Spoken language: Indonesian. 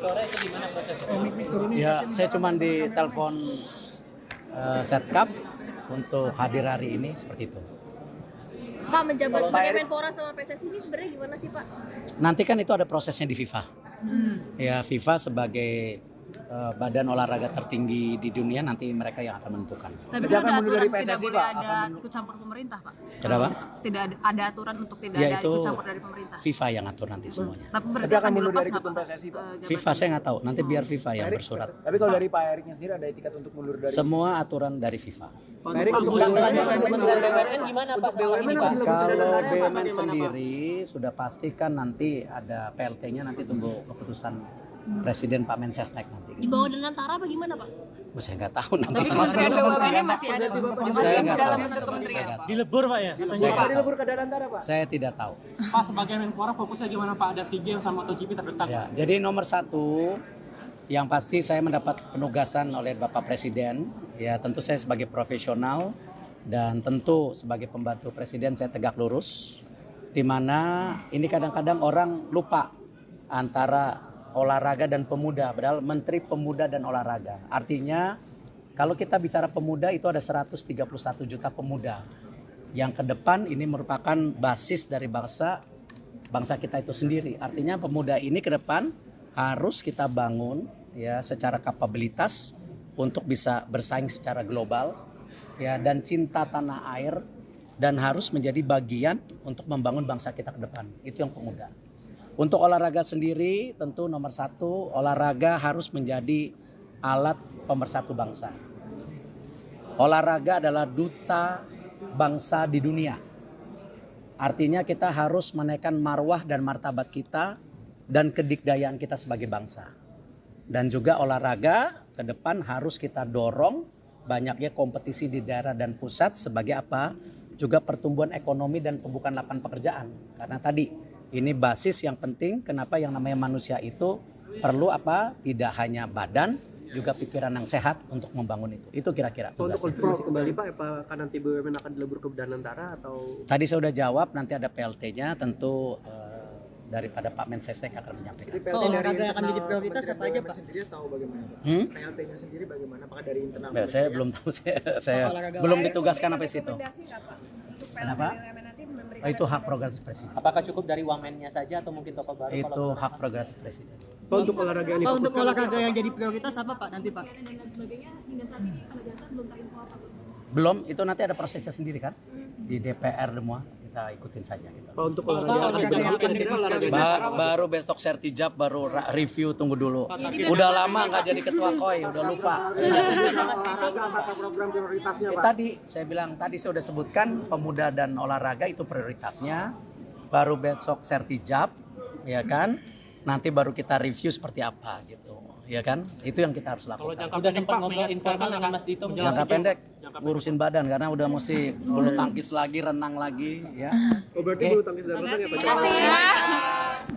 Menpora itu gimana prosesnya? Ya, saya cuma ditelepon Setkap untuk hadir hari ini seperti itu. Pak, menjabat sebagai Menpora sama PSSI ini sebenarnya gimana sih, Pak? Nanti kan itu ada prosesnya di FIFA. Ya, FIFA sebagai badan olahraga tertinggi di dunia, nanti mereka yang akan menentukan. Tapi kan ada aturan tidak boleh ada ikut campur pemerintah, Pak. Kenapa? Tidak ada aturan untuk tidak Ya, ada itu ikut campur dari pemerintah. FIFA yang atur nanti semuanya. Tapi berarti akan dilepas nggak, Pak? FIFA saya nggak tahu, nanti biar FIFA yang bersurat. Tapi kalau dari Pak Eriknya sendiri ada etikat untuk mundur dari Semua aturan dari FIFA. Pak Erik untuk Kementerian BUMN gimana Pak soal ini Pak? Kalau BUMN sendiri sudah pastikan nanti ada PLT-nya, nanti tunggu keputusan Presiden Pak Mensesnek nanti. Di bawah Danantara apa gimana, Pak? Saya nggak tahu nanti. Tapi Kementerian BUMN masih ada Saya nggak dalam tahu. bentuk kementerian. Dilebur Pak ya? Saya nggak tahu. dilebur ke Danantara, Pak. Saya tidak tahu. Pak sebagai Menpora fokusnya gimana Pak? Ada SEA Games sama MotoGP terdekat. Ya, jadi nomor satu yang pasti saya mendapat penugasan oleh Bapak Presiden. Ya, tentu saya sebagai profesional dan tentu sebagai pembantu Presiden saya tegak lurus. Di mana ini kadang-kadang orang lupa antara olahraga dan pemuda, padahal Menteri Pemuda dan Olahraga. Artinya kalau kita bicara pemuda itu ada 131 juta pemuda yang ke depan ini merupakan basis dari bangsa kita itu sendiri. Artinya pemuda ini ke depan harus kita bangun ya secara kapabilitas untuk bisa bersaing secara global ya, dan cinta tanah air, dan harus menjadi bagian untuk membangun bangsa kita ke depan. Itu yang pemuda. Untuk olahraga sendiri tentu nomor satu, olahraga harus menjadi alat pemersatu bangsa. Olahraga adalah duta bangsa di dunia. Artinya kita harus menaikkan marwah dan martabat kita dan kedikdayaan kita sebagai bangsa. Dan juga olahraga ke depan harus kita dorong banyaknya kompetisi di daerah dan pusat sebagai apa? Juga pertumbuhan ekonomi dan pembukaan lapangan pekerjaan. Karena tadi ini basis yang penting, kenapa yang namanya manusia itu perlu apa? Tidak hanya badan, juga pikiran yang sehat untuk membangun itu. Itu kira-kira tugasnya. Untuk konfirmasi kembali Pak, apakah nanti BUMN akan dilebur ke Danantara atau? Tadi saya sudah jawab, nanti ada PLT-nya, tentu daripada Pak Mensesnek akan menyampaikan. Olahraga akan jadi prioritas apa aja Pak? Sendiri tahu bagaimana Pak? PLT-nya sendiri bagaimana? Apakah dari internal? Saya belum tahu, saya belum ditugaskan sampai situ. Kenapa? Oh, itu hak prerogatif Presiden. Apakah cukup dari wamennya saja atau mungkin tokoh baru? Itu hak prerogatif Presiden. Pak, untuk olahraga yang Pak, untuk olahraga yang jadi prioritas apa Pak nanti Pak? Belum, itu nanti ada prosesnya sendiri kan di DPR semua, kita ikutin saja gitu. Pak, untuk olahraga Baru besok sertijab, baru review, tunggu dulu. Udah lama nggak jadi ketua KOI, udah lupa. program prioritasnya Pak? Tadi saya bilang, tadi saya udah sebutkan pemuda dan olahraga itu prioritasnya. Baru besok sertijab, ya kan? Nanti baru kita review seperti apa gitu, ya kan? Itu yang kita harus lakukan. Udah sempat ngobrol informal dengan Mas Dito. Jangka pendek ngurusin badan karena udah mesti bulu tangkis lagi, renang lagi, ya. Oh, berarti bulu tangkis dan renang ya Pak? Terima kasih.